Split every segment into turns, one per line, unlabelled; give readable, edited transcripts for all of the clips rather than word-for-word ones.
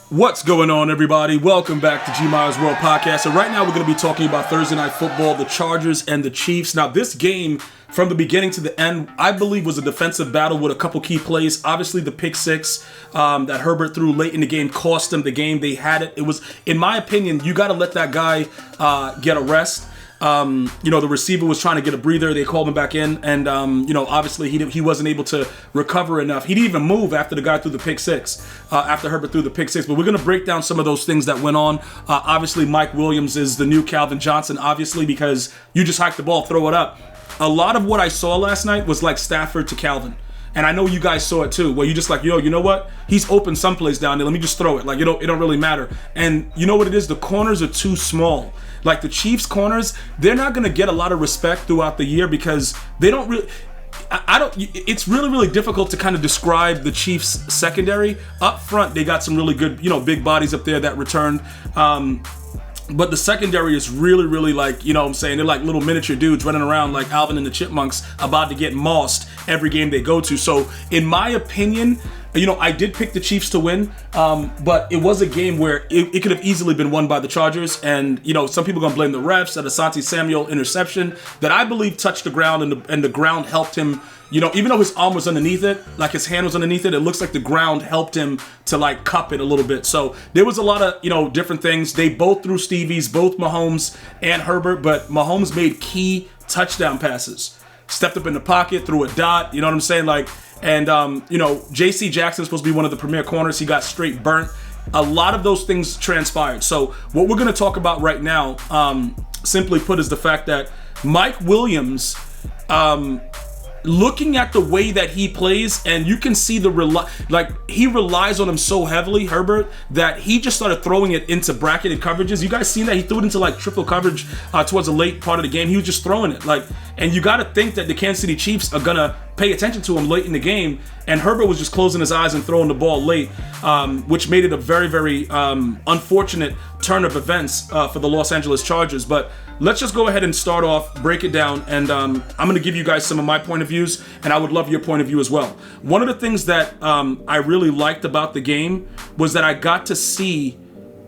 What's going on, everybody? Welcome back to G Myers World Podcast. So right now we're going to be talking about Thursday Night Football, the Chargers and the Chiefs. Now, this game, from the beginning to the end, I believe was a defensive battle with a couple key plays. Obviously, the pick six that Herbert threw late in the game cost them the game. They had it. It was, in my opinion, you got to let that guy get a rest. The receiver was trying to get a breather. They called him back in, and obviously he wasn't able to recover enough. He didn't even move after the guy threw the pick six, after Herbert threw the pick six. But we're gonna break down some of those things that went on. Obviously, Mike Williams is the new Calvin Johnson, obviously, because you just hike the ball, throw it up. A lot of what I saw last night was like Stafford to Calvin. And I know you guys saw it too, where you just like, you know what? He's open someplace down there. Let me just throw it. Like, it don't really matter. And you know what it is? The corners are too small. Like the Chiefs corners, they're not going to get a lot of respect throughout the year because they don't really. It's really, really difficult to kind of describe the Chiefs secondary. Up front, they got some really good, big bodies up there that returned. But the secondary is really, really like, they're like little miniature dudes running around like Alvin and the Chipmunks about to get mossed every game they go to. So in my opinion, I did pick the Chiefs to win, but it was a game where it could have easily been won by the Chargers. And, some people are going to blame the refs, that Asante Samuel interception that I believe touched the ground and the ground helped him. Even though his arm was underneath it, like his hand was underneath it, it looks like the ground helped him to like cup it a little bit. So there was a lot of, different things. They both threw Stevies, both Mahomes and Herbert, but Mahomes made key touchdown passes. Stepped up in the pocket, threw a dot, you know what I'm saying? J.C. Jackson's supposed to be one of the premier corners. He got straight burnt. A lot of those things transpired. So what we're going to talk about right now, simply put, is the fact that Mike Williams, looking at the way that he plays, and you can see he relies on him so heavily, Herbert, that he just started throwing it into bracketed coverages. You guys seen that? He threw it into like triple coverage towards the late part of the game. He was just throwing it. And you got to think that the Kansas City Chiefs are going to pay attention to him late in the game, and Herbert was just closing his eyes and throwing the ball late, which made it a very, very unfortunate turn of events for the Los Angeles Chargers. But let's just go ahead and start off, break it down, and I'm going to give you guys some of my point of views, and I would love your point of view as well. One of the things that I really liked about the game was that I got to see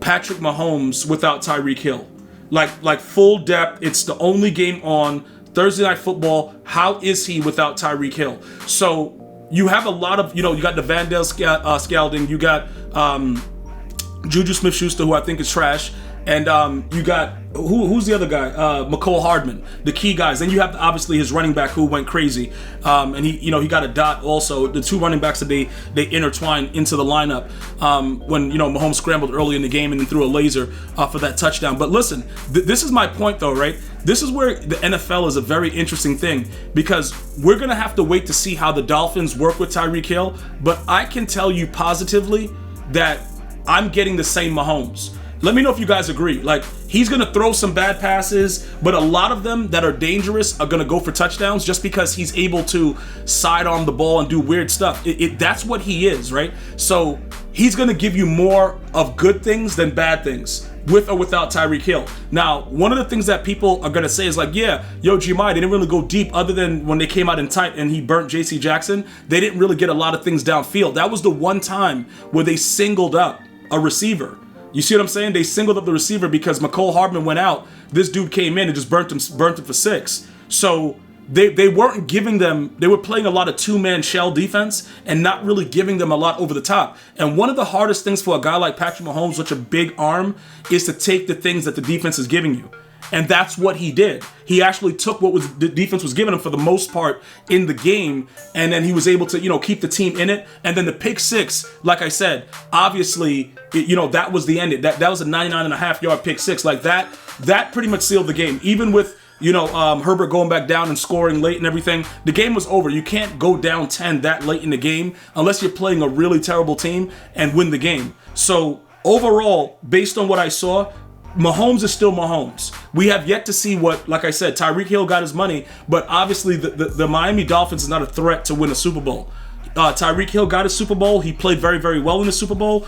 Patrick Mahomes without Tyreek Hill. Like full depth. It's the only game on Thursday Night Football. How is he without Tyreek Hill? So you have a lot of, you got the Vandale Scalding, you got Juju Smith-Schuster, who I think is trash, and you got who's the other guy? McCole Hardman, the key guys. Then you have obviously his running back who went crazy, and he got a dot also. The two running backs that they intertwined into the lineup when Mahomes scrambled early in the game and then threw a laser for that touchdown. But listen, this is my point though, right? This is where the NFL is a very interesting thing, because we're gonna have to wait to see how the Dolphins work with Tyreek Hill. But I can tell you positively that I'm getting the same Mahomes. Let me know if you guys agree. Like, he's going to throw some bad passes, but a lot of them that are dangerous are going to go for touchdowns just because he's able to sidearm the ball and do weird stuff. That's what he is, right? So he's going to give you more of good things than bad things, with or without Tyreek Hill. Now, one of the things that people are going to say is like, yeah, G-My, they didn't really go deep other than when they came out in tight and he burnt J.C. Jackson. They didn't really get a lot of things downfield. That was the one time where they singled up a receiver. You see what I'm saying? They singled up the receiver because McCole Hardman went out. This dude came in and just burnt him for 6. So they weren't giving them, they were playing a lot of two-man shell defense and not really giving them a lot over the top. And one of the hardest things for a guy like Patrick Mahomes, such a big arm, is to take the things that the defense is giving you. And that's what he did. He actually took what the defense was giving him for the most part in the game, and then he was able to, keep the team in it. And then the pick six, like I said, obviously, that was the end. That was a 99.5-yard pick six. Like that pretty much sealed the game. Even with, Herbert going back down and scoring late and everything, the game was over. You can't go down 10 that late in the game unless you're playing a really terrible team and win the game. So overall, based on what I saw, Mahomes is still Mahomes. We have yet to see what, like I said, Tyreek Hill got his money, but obviously the Miami Dolphins is not a threat to win a Super Bowl. Tyreek Hill got his Super Bowl. He played very, very well in the Super Bowl.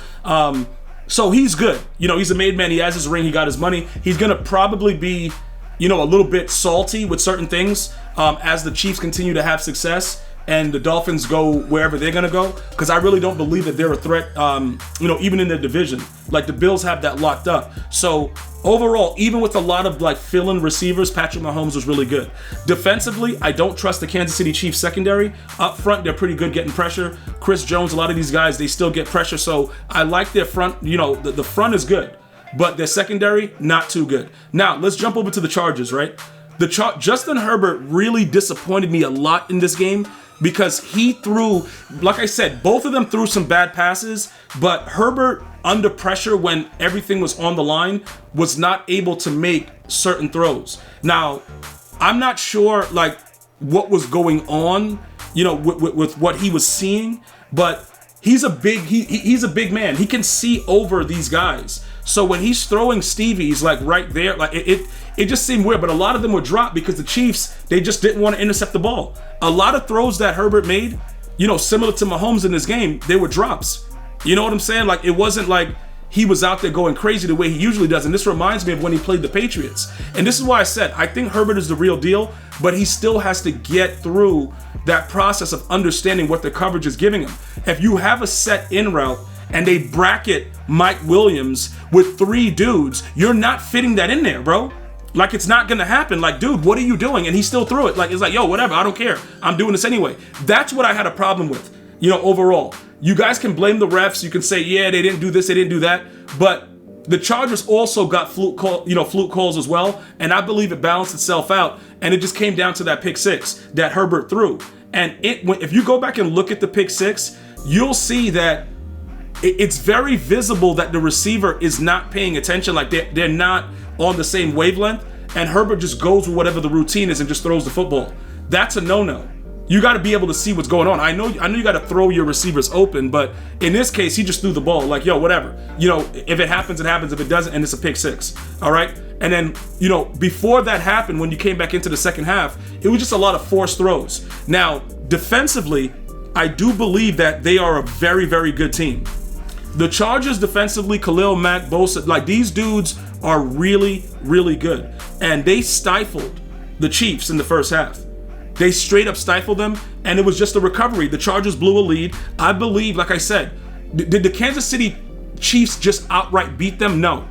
So he's good. He's a made man. He has his ring. He got his money. He's going to probably be, a little bit salty with certain things as the Chiefs continue to have success. and the Dolphins go wherever they're gonna go, because I really don't believe that they're a threat, even in their division. Like the Bills have that locked up. So overall, even with a lot of like fill-in receivers, Patrick Mahomes was really good. Defensively, I don't trust the Kansas City Chiefs secondary. Up front, they're pretty good getting pressure. Chris Jones, a lot of these guys, they still get pressure. So I like their front. The front is good, but their secondary, not too good. Now, let's jump over to the Chargers, right? Justin Herbert really disappointed me a lot in this game because he threw, like I said, both of them threw some bad passes, but Herbert, under pressure when everything was on the line, was not able to make certain throws. Now, I'm not sure like what was going on, with what he was seeing, but he's a big man. He can see over these guys. So when he's throwing Stevies like right there, like it just seemed weird, but a lot of them were dropped because the Chiefs, they just didn't want to intercept the ball. A lot of throws that Herbert made, similar to Mahomes in this game, they were drops. You know what I'm saying? Like, it wasn't like he was out there going crazy the way he usually does. And this reminds me of when he played the Patriots. And this is why I said, I think Herbert is the real deal, but he still has to get through that process of understanding what the coverage is giving him. If you have a set in route and they bracket Mike Williams with 3 dudes, you're not fitting that in there, bro. Like, it's not gonna happen. Like, dude, what are you doing? And he still threw it. Like, it's like, yo, whatever, I don't care. I'm doing this anyway. That's what I had a problem with, overall. You guys can blame the refs. You can say, yeah, they didn't do this, they didn't do that. But the Chargers also got fluke calls as well. And I believe it balanced itself out. And it just came down to that pick 6 that Herbert threw. And if you go back and look at the pick 6, you'll see that it's very visible that the receiver is not paying attention. Like they're not on the same wavelength. And Herbert just goes with whatever the routine is and just throws the football. That's a no-no. You got to be able to see what's going on. I know you got to throw your receivers open, but in this case, he just threw the ball. Like, yo, whatever. If it happens, it happens. If it doesn't, and it's a pick 6. All right? And then, before that happened, when you came back into the second half, it was just a lot of forced throws. Now, defensively, I do believe that they are a very, very good team. The Chargers defensively, Khalil Mack, Bosa, like these dudes are really, really good. And they stifled the Chiefs in the first half. They straight up stifled them, and it was just a recovery. The Chargers blew a lead. I believe, like I said, did the Kansas City Chiefs just outright beat them? No.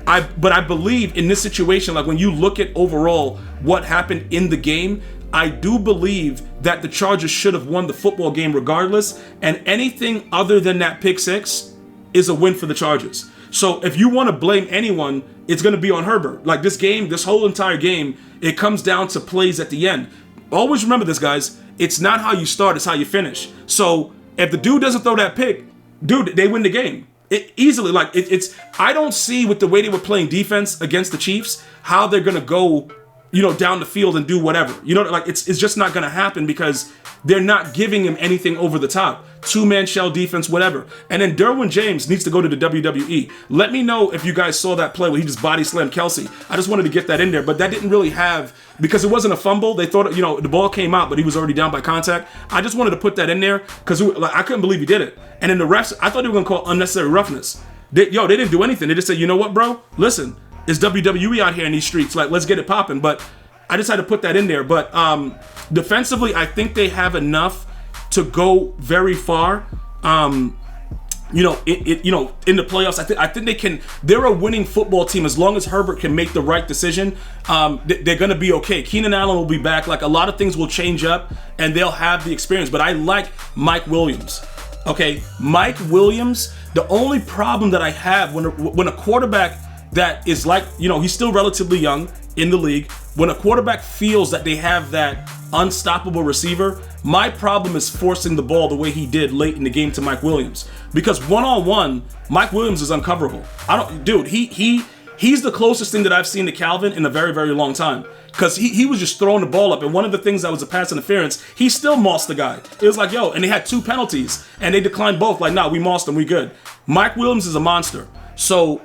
But I believe in this situation, like when you look at overall what happened in the game, I do believe that the Chargers should have won the football game regardless, and anything other than that pick 6 is a win for the Chargers. So if you want to blame anyone, it's going to be on Herbert. Like this whole entire game, it comes down to plays at the end. Always remember this, guys. It's not how you start, it's how you finish. So if the dude doesn't throw that pick, dude, they win the game. Easily. Like I don't see with the way they were playing defense against the Chiefs, how they're going to go, down the field and do whatever. It's just not going to happen because they're not giving him anything over the top. 2-man shell defense, whatever. And then Derwin James needs to go to the WWE. Let me know if you guys saw that play where he just body slammed Kelsey. I just wanted to get that in there, but that didn't really have, because it wasn't a fumble. They thought, the ball came out, but he was already down by contact. I just wanted to put that in there because I couldn't believe he did it. And then the refs, I thought they were going to call unnecessary roughness. They didn't do anything. They just said, you know what, bro? Listen, it's WWE out here in these streets. Like, let's get it popping. But I just had to put that in there. But defensively, I think they have enough to go very far. In the playoffs, I think they can. They're a winning football team as long as Herbert can make the right decision. They're gonna be okay. Keenan Allen will be back. Like, a lot of things will change up, and they'll have the experience. But I like Mike Williams. Okay, Mike Williams. The only problem that I have when a quarterback that is like, he's still relatively young in the league. When a quarterback feels that they have that unstoppable receiver, my problem is forcing the ball the way he did late in the game to Mike Williams. Because one-on-one, Mike Williams is uncoverable. He's the closest thing that I've seen to Calvin in a very, very long time. Because he was just throwing the ball up, and one of the things that was a pass interference, he still mossed the guy. It was like, and they had 2 penalties, and they declined both. Like, nah, we mossed him, we good. Mike Williams is a monster. So,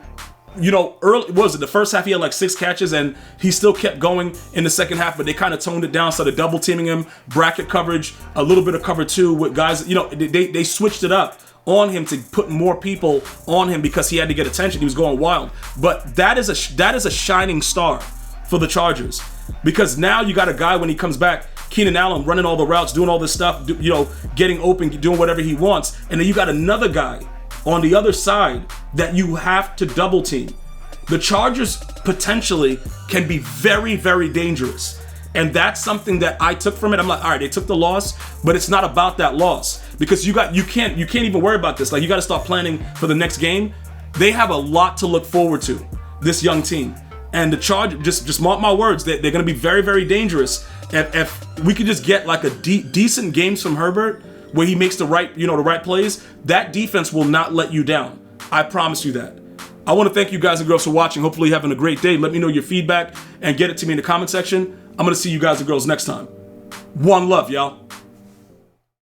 early, what was it? The first half, he had like 6 catches, and he still kept going in the second half, but they kind of toned it down, started double teaming him, bracket coverage, a little bit of cover 2 with guys, they switched it up on him to put more people on him because he had to get attention. He was going wild. But that is a shining star for the Chargers. because now you got a guy when he comes back, Keenan Allen, running all the routes, doing all this stuff, getting open, doing whatever he wants, and then you got another guy on the other side that you have to double team. The Chargers potentially can be very, very dangerous. And that's something that I took from it. I'm like, all right, they took the loss, but it's not about that loss, because you can't even worry about this. Like, you got to start planning for the next game. They have a lot to look forward to, this young team. And the Chargers, just mark my words, they're going to be very, very dangerous. If we could just get like a decent games from Herbert, where he makes the right plays, that defense will not let you down. I promise you that. I want to thank you guys and girls for watching. Hopefully you're having a great day. Let me know your feedback and get it to me in the comment section. I'm going to see you guys and girls next time. One love, y'all.